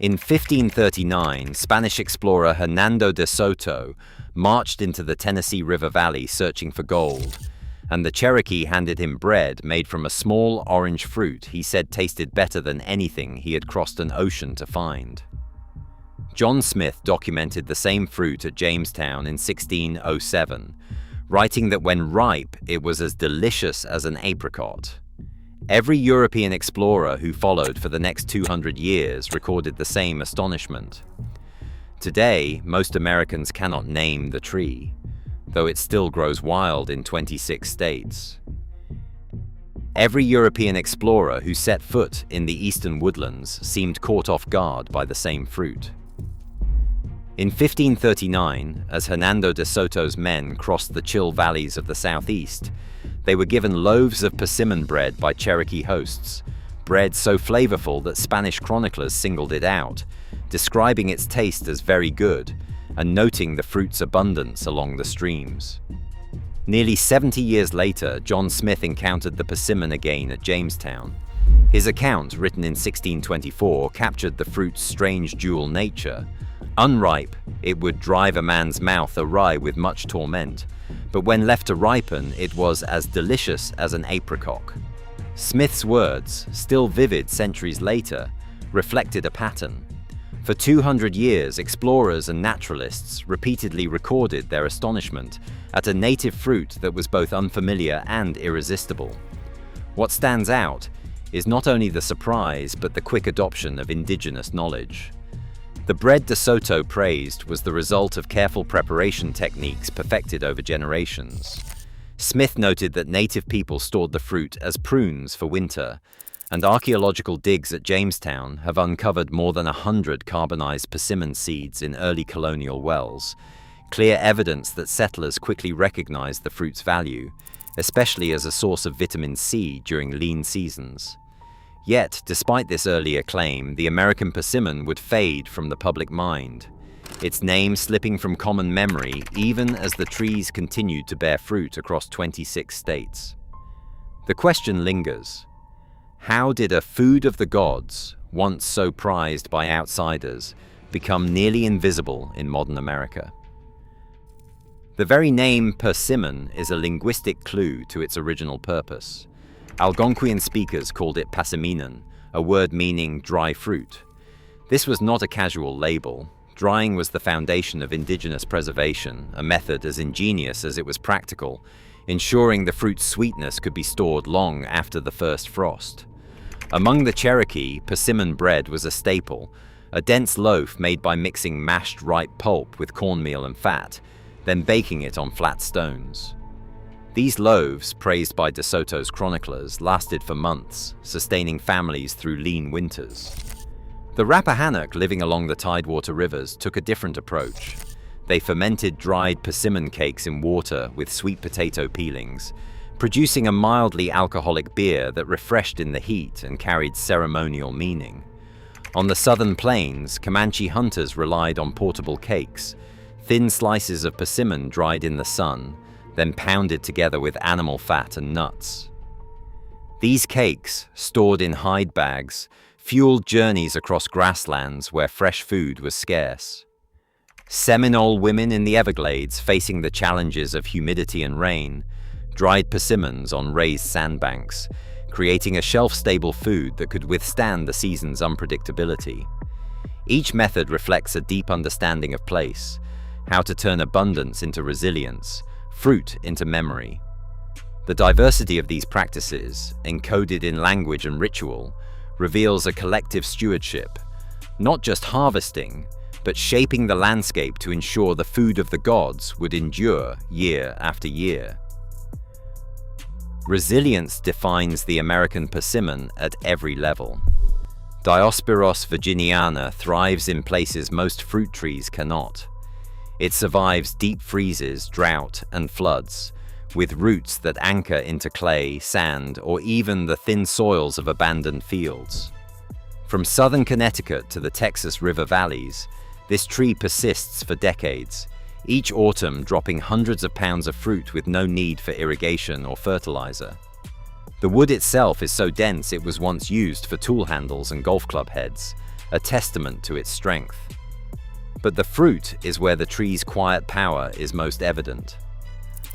In 1539, Spanish explorer Hernando de Soto marched into the Tennessee River Valley searching for gold, and the Cherokee handed him bread made from a small orange fruit he said tasted better than anything he had crossed an ocean to find. John Smith documented the same fruit at Jamestown in 1607, writing that when ripe it was as delicious as an apricot. Every European explorer who followed for the next 200 years recorded the same astonishment. Today, most Americans cannot name the tree, though it still grows wild in 26 states. Every European explorer who set foot in the eastern woodlands seemed caught off guard by the same fruit. In 1539, as Hernando de Soto's men crossed the chill valleys of the southeast, they were given loaves of persimmon bread by Cherokee hosts, bread so flavorful that Spanish chroniclers singled it out, describing its taste as very good and noting the fruit's abundance along the streams. Nearly 70 years later, John Smith encountered the persimmon again at Jamestown. His account, written in 1624, captured the fruit's strange dual nature. Unripe, it would drive a man's mouth awry with much torment, but when left to ripen, it was as delicious as an apricot. Smith's words, still vivid centuries later, reflected a pattern. For 200 years, explorers and naturalists repeatedly recorded their astonishment at a native fruit that was both unfamiliar and irresistible. What stands out is not only the surprise, but the quick adoption of indigenous knowledge. The bread de Soto praised was the result of careful preparation techniques perfected over generations. Smith noted that native people stored the fruit as prunes for winter, and archaeological digs at Jamestown have uncovered more than 100 carbonized persimmon seeds in early colonial wells, clear evidence that settlers quickly recognized the fruit's value, especially as a source of vitamin C during lean seasons. Yet, despite this early acclaim, the American persimmon would fade from the public mind, its name slipping from common memory even as the trees continued to bear fruit across 26 states. The question lingers: how did a food of the gods, once so prized by outsiders, become nearly invisible in modern America? The very name persimmon is a linguistic clue to its original purpose. Algonquian speakers called it pasiminan, a word meaning dry fruit. This was not a casual label. Drying was the foundation of indigenous preservation, a method as ingenious as it was practical, ensuring the fruit's sweetness could be stored long after the first frost. Among the Cherokee, persimmon bread was a staple, a dense loaf made by mixing mashed ripe pulp with cornmeal and fat, then baking it on flat stones. These loaves, praised by De Soto's chroniclers, lasted for months, sustaining families through lean winters. The Rappahannock living along the tidewater rivers took a different approach. They fermented dried persimmon cakes in water with sweet potato peelings, producing a mildly alcoholic beer that refreshed in the heat and carried ceremonial meaning. On the southern plains, Comanche hunters relied on portable cakes, thin slices of persimmon dried in the sun, then pounded together with animal fat and nuts. These cakes, stored in hide bags, fueled journeys across grasslands where fresh food was scarce. Seminole women in the Everglades, facing the challenges of humidity and rain, dried persimmons on raised sandbanks, creating a shelf-stable food that could withstand the season's unpredictability. Each method reflects a deep understanding of place, how to turn abundance into resilience, fruit into memory. The diversity of these practices, encoded in language and ritual, reveals a collective stewardship, not just harvesting, but shaping the landscape to ensure the food of the gods would endure year after year. Resilience defines the American persimmon at every level. Diospyros virginiana thrives in places most fruit trees cannot. It survives deep freezes, drought, and floods, with roots that anchor into clay, sand, or even the thin soils of abandoned fields. From southern Connecticut to the Texas River valleys, this tree persists for decades, each autumn dropping hundreds of pounds of fruit with no need for irrigation or fertilizer. The wood itself is so dense it was once used for tool handles and golf club heads, a testament to its strength. But the fruit is where the tree's quiet power is most evident.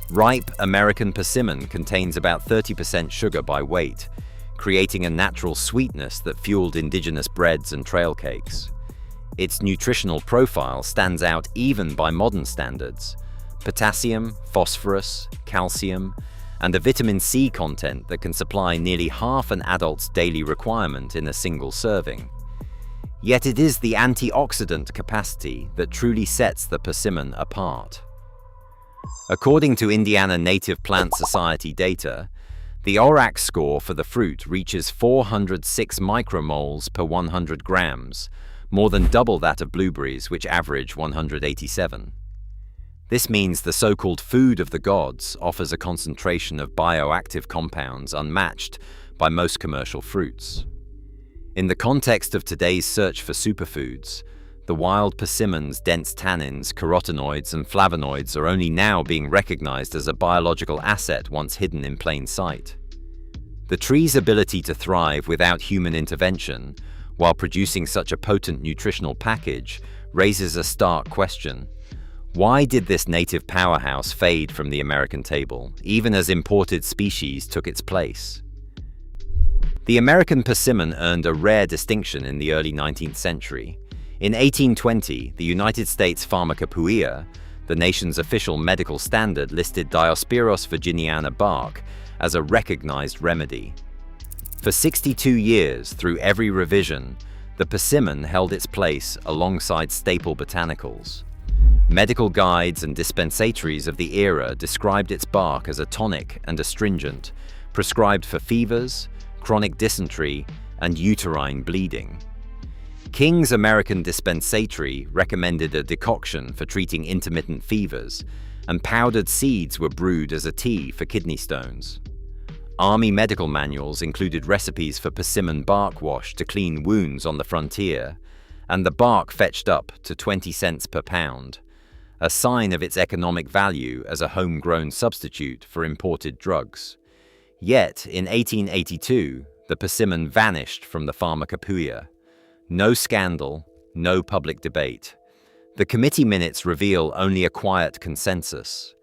Ripe American persimmon contains about 30% sugar by weight, creating a natural sweetness that fueled indigenous breads and trail cakes. Its nutritional profile stands out even by modern standards: potassium, phosphorus, calcium, and a vitamin C content that can supply nearly half an adult's daily requirement in a single serving. Yet it is the antioxidant capacity that truly sets the persimmon apart. According to Indiana Native Plant Society data, the ORAC score for the fruit reaches 406 micromoles per 100 grams, more than double that of blueberries, which average 187. This means the so-called food of the gods offers a concentration of bioactive compounds unmatched by most commercial fruits. In the context of today's search for superfoods, the wild persimmon's dense tannins, carotenoids, and flavonoids are only now being recognized as a biological asset once hidden in plain sight. The tree's ability to thrive without human intervention, while producing such a potent nutritional package, raises a stark question. Why did this native powerhouse fade from the American table, even as imported species took its place? The American persimmon earned a rare distinction in the early 19th century. In 1820, the United States Pharmacopoeia, the nation's official medical standard, listed Diospyros virginiana bark as a recognized remedy. For 62 years, through every revision, the persimmon held its place alongside staple botanicals. Medical guides and dispensatories of the era described its bark as a tonic and astringent, prescribed for fevers, chronic dysentery, and uterine bleeding. King's American Dispensatory recommended a decoction for treating intermittent fevers, and powdered seeds were brewed as a tea for kidney stones. Army medical manuals included recipes for persimmon bark wash to clean wounds on the frontier, and the bark fetched up to 20 cents per pound, a sign of its economic value as a homegrown substitute for imported drugs. Yet, in 1882, the persimmon vanished from the Pharmacopoeia. No scandal, no public debate. The committee minutes reveal only a quiet consensus.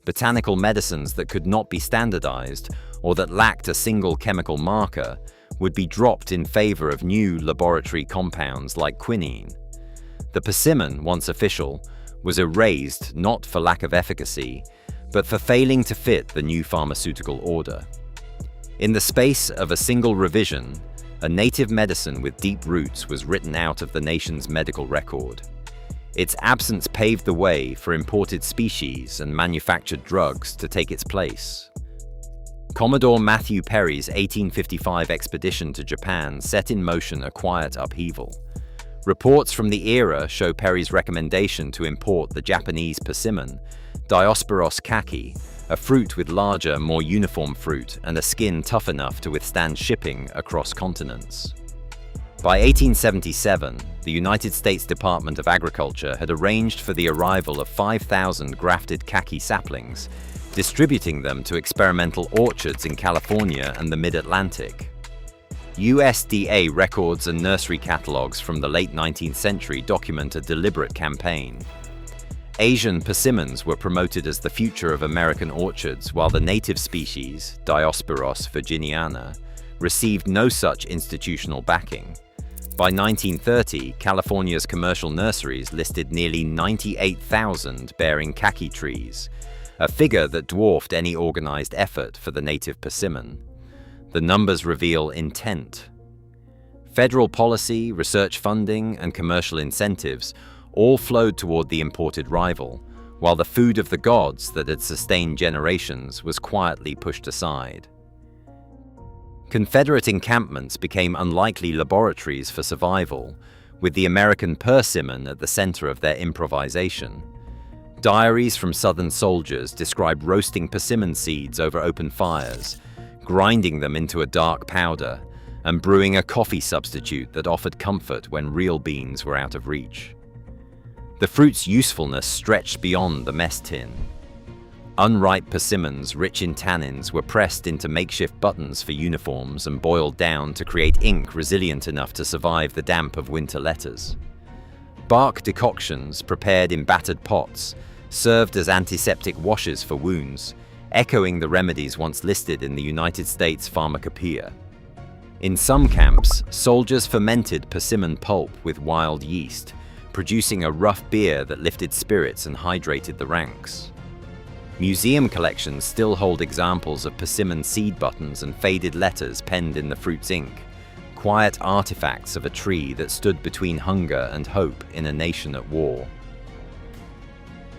Botanical medicines that could not be standardized or that lacked a single chemical marker would be dropped in favor of new laboratory compounds like quinine. The persimmon, once official, was erased not for lack of efficacy, but for failing to fit the new pharmaceutical order. In the space of a single revision, a native medicine with deep roots was written out of the nation's medical record. Its absence paved the way for imported species and manufactured drugs to take its place. Commodore Matthew Perry's 1855 expedition to Japan set in motion a quiet upheaval. Reports from the era show Perry's recommendation to import the Japanese persimmon, Diospyros kaki, a fruit with larger, more uniform fruit and a skin tough enough to withstand shipping across continents. By 1877, the United States Department of Agriculture had arranged for the arrival of 5,000 grafted kaki saplings, distributing them to experimental orchards in California and the Mid-Atlantic. USDA records and nursery catalogs from the late 19th century document a deliberate campaign. Asian persimmons were promoted as the future of American orchards, while the native species, Diospyros virginiana, received no such institutional backing. By 1930, California's commercial nurseries listed nearly 98,000 bearing kaki trees, a figure that dwarfed any organized effort for the native persimmon. The numbers reveal intent. Federal policy, research funding, and commercial incentives all flowed toward the imported rival, while the food of the gods that had sustained generations was quietly pushed aside. Confederate encampments became unlikely laboratories for survival, with the American persimmon at the center of their improvisation. Diaries from Southern soldiers describe roasting persimmon seeds over open fires, grinding them into a dark powder, and brewing a coffee substitute that offered comfort when real beans were out of reach. The fruit's usefulness stretched beyond the mess tin. Unripe persimmons rich in tannins were pressed into makeshift buttons for uniforms and boiled down to create ink resilient enough to survive the damp of winter letters. Bark decoctions, prepared in battered pots, served as antiseptic washes for wounds, echoing the remedies once listed in the United States Pharmacopoeia. In some camps, soldiers fermented persimmon pulp with wild yeast, producing a rough beer that lifted spirits and hydrated the ranks. Museum collections still hold examples of persimmon seed buttons and faded letters penned in the fruit's ink, quiet artifacts of a tree that stood between hunger and hope in a nation at war.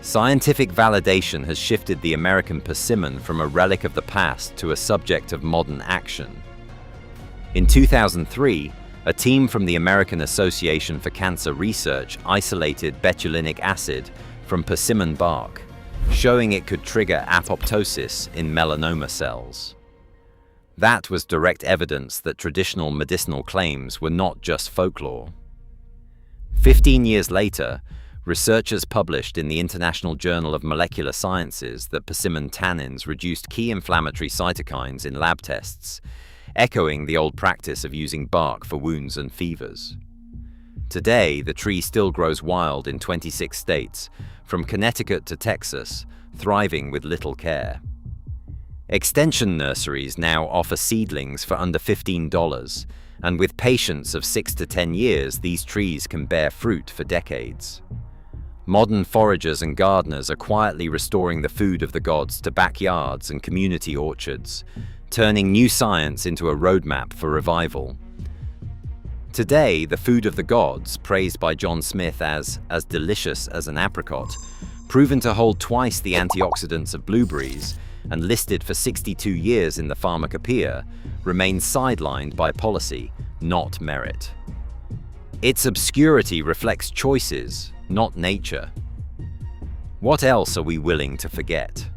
Scientific validation has shifted the American persimmon from a relic of the past to a subject of modern action. In 2003, a team from the American Association for Cancer Research isolated betulinic acid from persimmon bark, showing it could trigger apoptosis in melanoma cells. That was direct evidence that traditional medicinal claims were not just folklore. 15 years later, researchers published in the International Journal of Molecular Sciences that persimmon tannins reduced key inflammatory cytokines in lab tests, echoing the old practice of using bark for wounds and fevers. Today, the tree still grows wild in 26 states, from Connecticut to Texas, thriving with little care. Extension nurseries now offer seedlings for under $15, and with patience of 6 to 10 years, these trees can bear fruit for decades. Modern foragers and gardeners are quietly restoring the food of the gods to backyards and community orchards, turning new science into a roadmap for revival. Today, the food of the gods, praised by John Smith as delicious as an apricot, proven to hold twice the antioxidants of blueberries, and listed for 62 years in the Pharmacopoeia, remains sidelined by policy, not merit. Its obscurity reflects choices, not nature. What else are we willing to forget?